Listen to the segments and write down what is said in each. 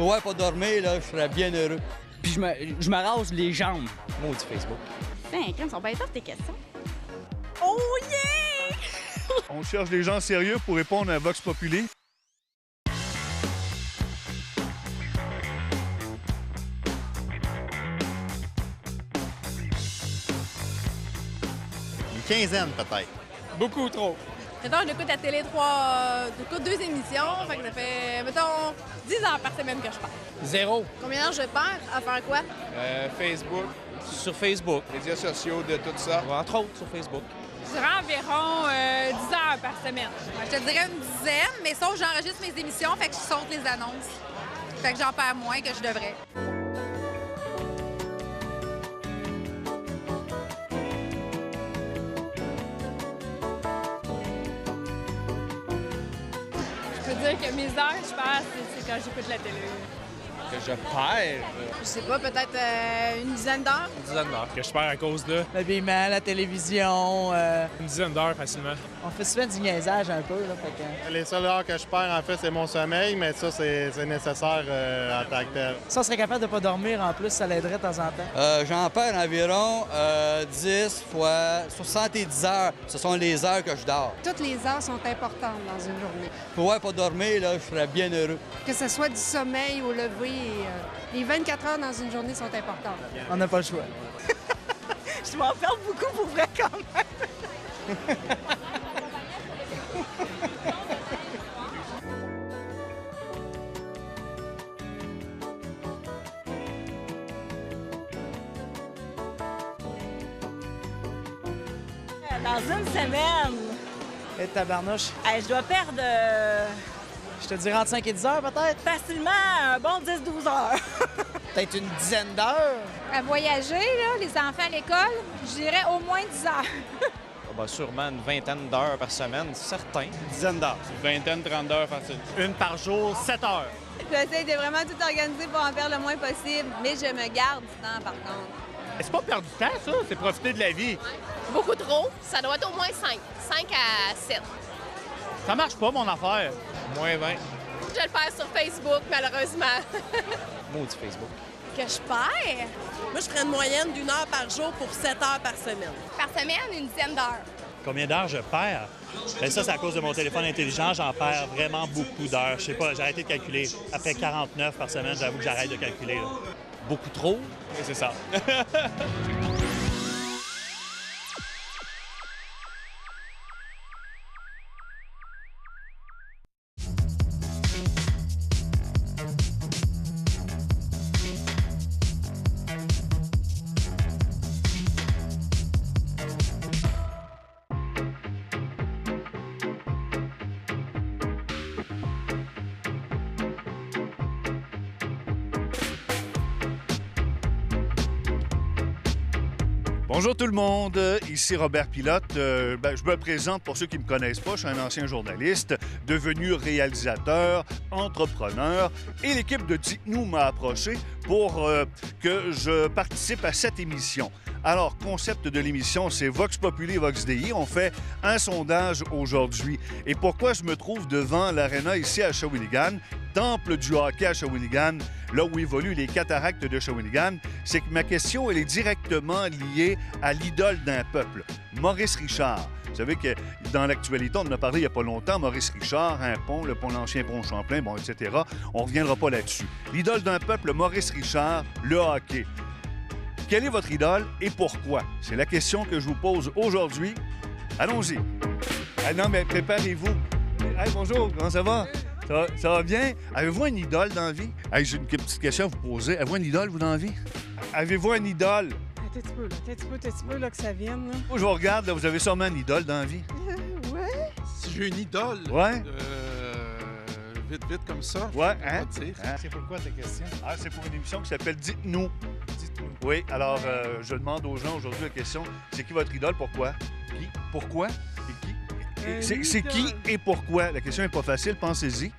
pourrais pas dormir, là, je serais bien heureux. Puis je me rase les jambes. Maudit Facebook. Ben, crème, sont bien tough tes questions. Oh yeah! On cherche des gens sérieux pour répondre à Vox Populi. Une quinzaine, peut-être. Beaucoup trop. Mettons, j'écoute la télé j'écoute 2 émissions, fait que ça fait, mettons, 10 heures par semaine que je perds. 0. Combien d'heures je perds à faire quoi? Facebook. Sur Facebook. Médias sociaux, de tout ça. Entre autres, sur Facebook. Je dirais environ 10 heures par semaine. Je te dirais une dizaine, mais sauf que j'enregistre mes émissions, fait que je saute les annonces. Fait que j'en perds moins que je devrais. Je peux dire que mes heures, je perds, c'est quand j'écoute la télé. Que je perds. Je sais pas, peut-être une dizaine d'heures. Une dizaine d'heures. Que je perds à cause de L'habillement, la télévision. une dizaine d'heures facilement. On fait souvent du niaisage un peu, là. Fait que... Les seules heures que je perds, en fait, c'est mon sommeil, mais ça, c'est nécessaire en tant que tel. Ça, on serait capable de pas dormir en plus, ça l'aiderait de temps en temps. J'en perds environ 10 fois 70 heures. Ce sont les heures que je dors. Toutes les heures sont importantes dans une journée. Je pourrais pas dormir, là, je serais bien heureux. Que ce soit du sommeil au lever, les 24 heures dans une journée sont importantes. On n'a pas le choix. Je m'en perds beaucoup pour vrai quand même. Dans une semaine, Et tabarnouche. je dois perdre Je te dirais entre 5 et 10 heures, peut-être? facilement un bon 10-12 heures. Peut-être une dizaine d'heures. À voyager, là, les enfants à l'école, je dirais au moins 10 heures. Sûrement une vingtaine d'heures par semaine, c'est certain. Une dizaine d'heures. Vingtaine, 30 heures facile. Une par jour, 7 heures. J'essaie de vraiment tout organiser pour en perdre le moins possible, mais je me garde du temps, par contre. C'est pas perdre du temps, ça, c'est profiter de la vie. Beaucoup trop. Ça doit être au moins 5. 5 à 7. Ça marche pas, mon affaire. Moins 20. Je le perds sur Facebook, malheureusement. Maudit Facebook. Que je perds? Moi, je ferais une moyenne d'1 heure par jour pour 7 heures par semaine. Par semaine, une dizaine d'heures. Combien d'heures je perds? Bien, ça, c'est à cause de mon téléphone intelligent. J'en perds vraiment beaucoup d'heures. Je sais pas, j'ai arrêté de calculer. Après 49 par semaine, j'avoue que j'arrête de calculer. Là. Beaucoup trop. Et c'est ça. Bonjour tout le monde, ici Robert Pilote. Je me présente pour ceux qui ne me connaissent pas. Je suis un ancien journaliste, devenu réalisateur, entrepreneur. Et l'équipe de Dites-nous m'a approché pour que je participe à cette émission. Alors, concept de l'émission, c'est Vox Populi et Vox Dei. On fait un sondage aujourd'hui. Et pourquoi je me trouve devant l'aréna ici à Shawinigan, temple du hockey à Shawinigan, là où évoluent les cataractes de Shawinigan, c'est que ma question, elle est directement liée à l'idole d'un peuple, Maurice Richard. Vous savez que dans l'actualité, on en a parlé il n'y a pas longtemps, Maurice Richard, un pont, le pont l'ancien pont Champlain, bon, etc. On ne reviendra pas là-dessus. L'idole d'un peuple, Maurice Richard, le hockey. Quelle est votre idole et pourquoi? C'est la question que je vous pose aujourd'hui. Allons-y. Ah non, mais préparez-vous. Hey, bonjour, comment ça va? Ça va bien? Avez-vous une idole dans la vie? Hey, j'ai une petite question à vous poser. Avez-vous une idole, vous, dans la vie? Avez-vous une idole? Attends un petit peu, là, que ça vienne. Là. Moi, je vous regarde, là, vous avez sûrement une idole dans la vie. Ouais. Si j'ai une idole, Ouais? vite comme ça, Ouais, je hein? peux pas dire. Hein? C'est pourquoi ta question? Ah, c'est pour une émission qui s'appelle Dites-nous. Dites-nous. Oui, alors, je demande aux gens aujourd'hui la question, c'est qui votre idole? Pourquoi? Qui? Pourquoi? Et qui? C'est qui et pourquoi? La question n'est pas facile, pensez-y.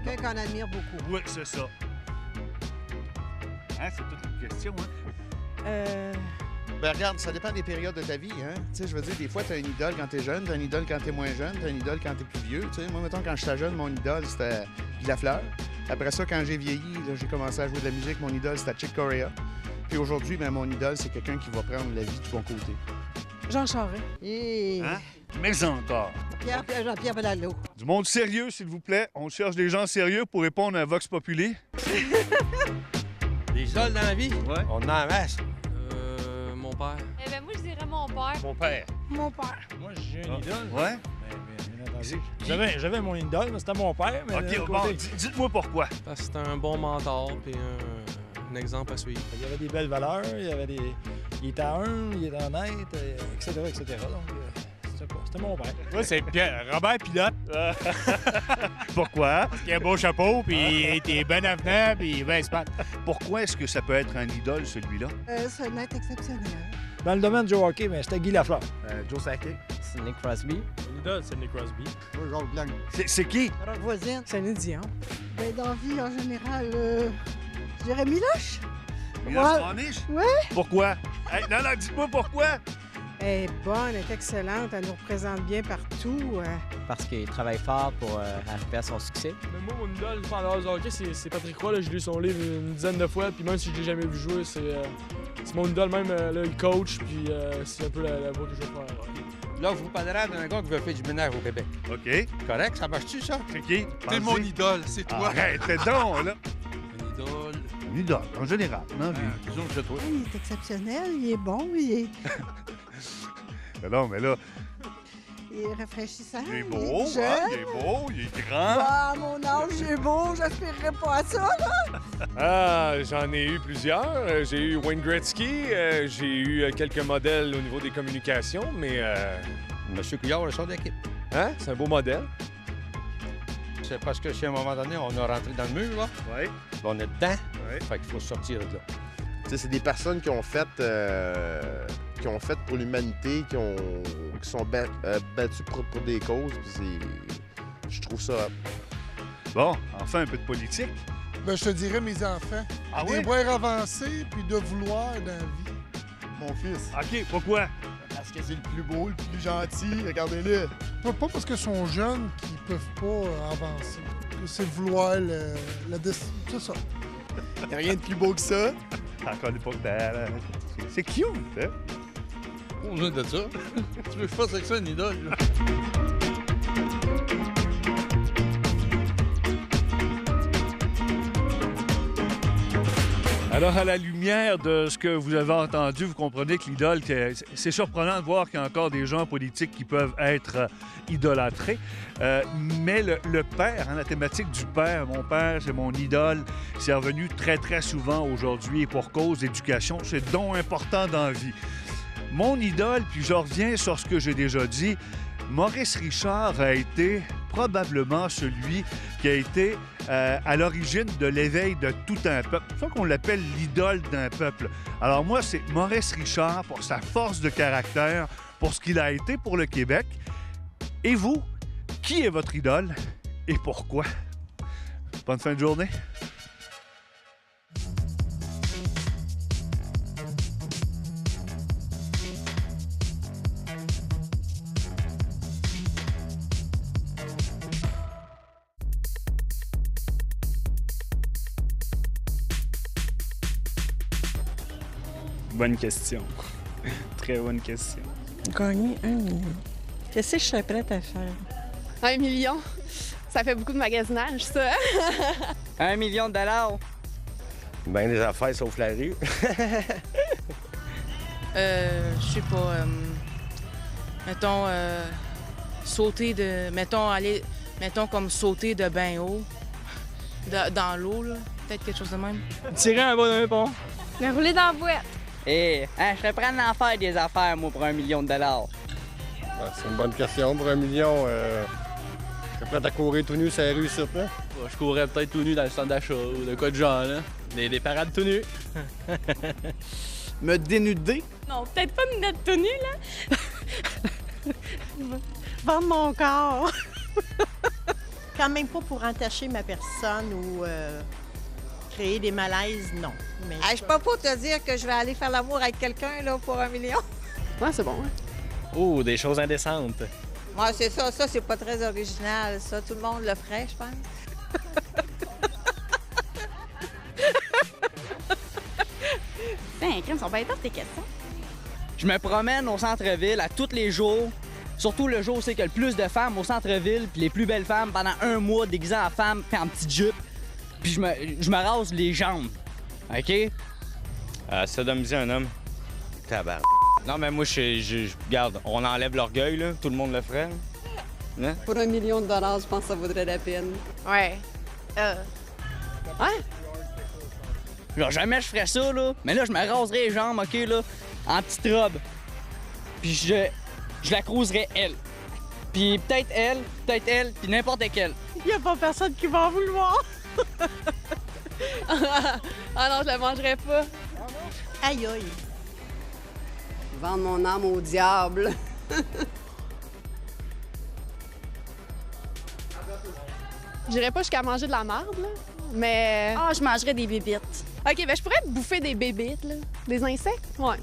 Quelqu'un qu'on admire beaucoup. Oui, c'est ça. Hein, c'est toute une question, hein? Ben regarde, ça dépend des périodes de ta vie, hein. Tu sais, je veux dire, des fois, t'as une idole quand t'es jeune, t'as une idole quand t'es moins jeune, t'as une idole quand t'es plus vieux. Tu sais, moi, mettons, quand j'étais jeune, mon idole, c'était Guy Lafleur. Après ça, quand j'ai vieilli, là, j'ai commencé à jouer de la musique. Mon idole, c'était Chick Corea. Puis aujourd'hui, ben, mon idole, c'est quelqu'un qui va prendre la vie du bon côté. Jean Charest. Hein? Mais encore. Jean-Pierre Belalo. Du monde sérieux, s'il vous plaît. On cherche des gens sérieux pour répondre à Vox Populi. Des idoles dans la vie? Ouais. On en a en masse. Mon père. Eh bien, moi, je dirais mon père. Mon père. Mon père. Moi, j'ai une idole. Ouais? J'avais mon idole, mais c'était mon père. Mais OK, bon, dites-moi pourquoi. Parce que c'était un bon mentor et un exemple à suivre. Il y avait des belles valeurs, il était humble, il était honnête, etc. Donc, c'était mon père. Moi, c'est Robert Pilote. Pourquoi? Il a un beau chapeau, puis il était bien avenant, puis bien smart. Pourquoi est-ce que ça peut être un idole, celui-là? C'est un être exceptionnel. Dans le domaine du hockey, mais c'était Guy Lafleur. Joe Sakic. C'est Nick Crosby. Mon idole, c'est Nick Crosby. Moi, Jacques Blanc. C'est qui? Rock voisine. Céline Dion. Ben, dans la vie, en général, je dirais Miloche. Miloš Raonic? Ouais. Pourquoi? Hey, non, dites-moi pourquoi. Elle est bonne, elle est excellente, elle nous représente bien partout. Parce qu'il travaille fort pour arriver à son succès. Mais moi, mon idole, en dehors du hockey, c'est Patrick Roy. J'ai lu son livre une dizaine de fois, puis même si je l'ai jamais vu jouer, c'est mon idole. Même là, il coach, puis c'est un peu la voie que je veux faire. Là, vous parlerez d'un gars qui veut faire du ménage au Québec. OK. Correct? Ça marche-tu, ça? C'est qui? T'es mon idole, c'est toi. Arrêtez donc, là. Une idole. Une idole, en général. Non, Disons que c'est toi. Il est exceptionnel, il est bon, il est Non, mais là, rafraîchissant. il est beau, il est jeune. hein? Il est beau, il est grand. Ah, mon âge, il est beau, j'aspirerais pas à ça, là. Ah, j'en ai eu plusieurs. J'ai eu Wayne Gretzky, j'ai eu quelques modèles au niveau des communications, mais Monsieur Couillard, le sort d'équipe. hein, c'est un beau modèle. C'est parce que si à un moment donné, on a rentré dans le mur, là, Oui. on est dedans, Ouais. fait qu'il faut sortir de là. Tu sais, c'est des personnes qui ont fait pour l'humanité, qui sont battues pour des causes. Puis je trouve ça. Bon, enfin un peu de politique. Ben, je te dirais mes enfants. Ah oui? Devoir avancer puis de vouloir dans la vie. Mon fils. OK, pourquoi? Parce que c'est le plus beau, le plus gentil. Regardez-le. Pas parce qu'ils sont jeunes qu'ils peuvent pas avancer. C'est vouloir la destinée. C'est ça. Il n'y a rien de plus beau que ça. Encore des c'est cute, hein? On vient de ça. Tu veux que je fasse avec ça une idole, là? Alors, à la lumière de ce que vous avez entendu, vous comprenez que l'idole, c'est surprenant de voir qu'il y a encore des gens politiques qui peuvent être idolâtrés. Mais le père, hein, la thématique du père, mon père, c'est mon idole, c'est revenu très, très souvent aujourd'hui et pour cause d'éducation. C'est donc important dans la vie. Mon idole, puis je reviens sur ce que j'ai déjà dit, Maurice Richard a été probablement celui qui a été à l'origine de l'éveil de tout un peuple. C'est ça qu'on l'appelle l'idole d'un peuple. Alors moi, c'est Maurice Richard pour sa force de caractère, pour ce qu'il a été pour le Québec. Et vous, qui est votre idole et pourquoi? Bonne fin de journée. Bonne question. Très bonne question. Gagner 1 million. Qu'est-ce que je serais prête à faire? 1 million? Ça fait beaucoup de magasinage, ça. 1 million de dollars. Ben des affaires sauf la rue. Je sais pas. Mettons, sauter de. Mettons comme sauter de bien haut. Dans l'eau, là. Peut-être quelque chose de même. Tirer un bas d'un pont. Me rouler dans la boîte. Je serais prêt à en faire des affaires, moi, pour 1 million de dollars. C'est une bonne question. Pour 1 million, je serais prêt à courir tout nu sur la rue ici, là. Je courrais peut-être tout nu dans le centre d'achat ou de quoi de genre, là. Des parades tout nu. Me dénuder? Non, peut-être pas me mettre tout nu, là. Vendre mon corps. Quand même pas pour entacher ma personne ou créer des malaises, non. Mais Je peux pas te dire que je vais aller faire l'amour avec quelqu'un là pour 1 million. Ouais, c'est bon, hein? Oh, des choses indécentes. Moi, c'est ça. Ça, c'est pas très original, ça. Tout le monde le ferait, je pense. bien dans tes questions. Je me promène au centre-ville à tous les jours, surtout le jour où c'est qu'il y a le plus de femmes au centre-ville, puis les plus belles femmes pendant un mois déguisées en femmes, puis en petite jupe, puis je me rase les jambes. OK? Sodomiser un homme. Tabarnak. Non, mais moi, regarde, on enlève l'orgueil, là. Tout le monde le ferait. Hein? Pour $1 million, je pense que ça vaudrait la peine. Ouais. Ouais? Genre, jamais je ferais ça, là. Mais là, je me raserais les jambes, OK, là, en petite robe. Puis je la croiserais, elle. Puis peut-être elle, puis n'importe quelle. Il n'y a pas personne qui va en vouloir. Ah non, je la mangerais pas. Aïe, aïe. Vendre mon âme au diable. J'irais pas jusqu'à manger de la marde, là, mais... Ah, je mangerais des bébites. OK, ben je pourrais bouffer des bébites, là. Des insectes? Ouais.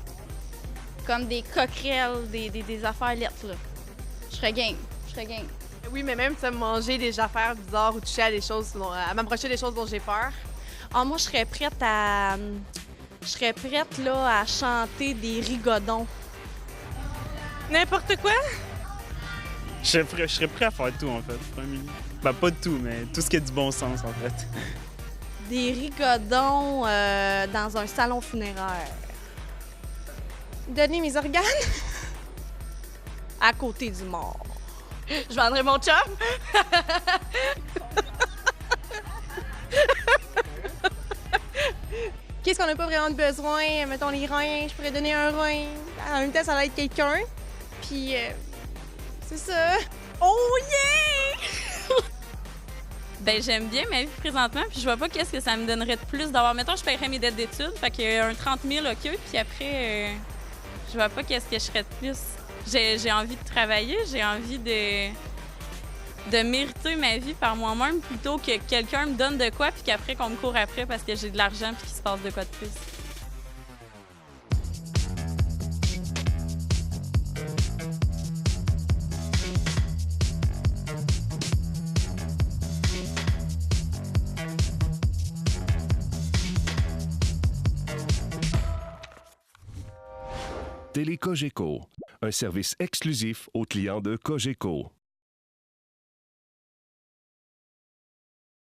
Comme des coquerelles, des affaires lettres, là. Je serais game. Oui, mais même, tu sais, manger des affaires bizarres ou toucher à des choses, à m'approcher des choses dont j'ai peur. Ah, moi, je serais prête à... là, à chanter des rigodons. N'importe quoi? Je serais prêt à faire tout, en fait, pour $1 million. Ben, pas de tout, mais tout ce qui a du bon sens, en fait. Des rigodons dans un salon funéraire. Donner mes organes? À côté du mort. Je vendrais mon chum. Qu'est-ce qu'on n'a pas vraiment de besoin? Mettons les reins, je pourrais donner un rein. En même temps, ça va être quelqu'un. Puis, c'est ça. Oh yeah! Ben j'aime bien ma vie présentement, puis je vois pas qu'est-ce que ça me donnerait de plus d'avoir. Mettons, je paierais mes dettes d'études, fait que un 30 000, OK, puis après, je vois pas qu'est-ce que je ferais de plus. J'ai envie de travailler, j'ai envie de mériter ma vie par moi-même plutôt que quelqu'un me donne de quoi, puis qu'après qu'on me court après parce que j'ai de l'argent puis qu'il se passe de quoi de plus. Télé Cogeco, un service exclusif aux clients de Cogeco.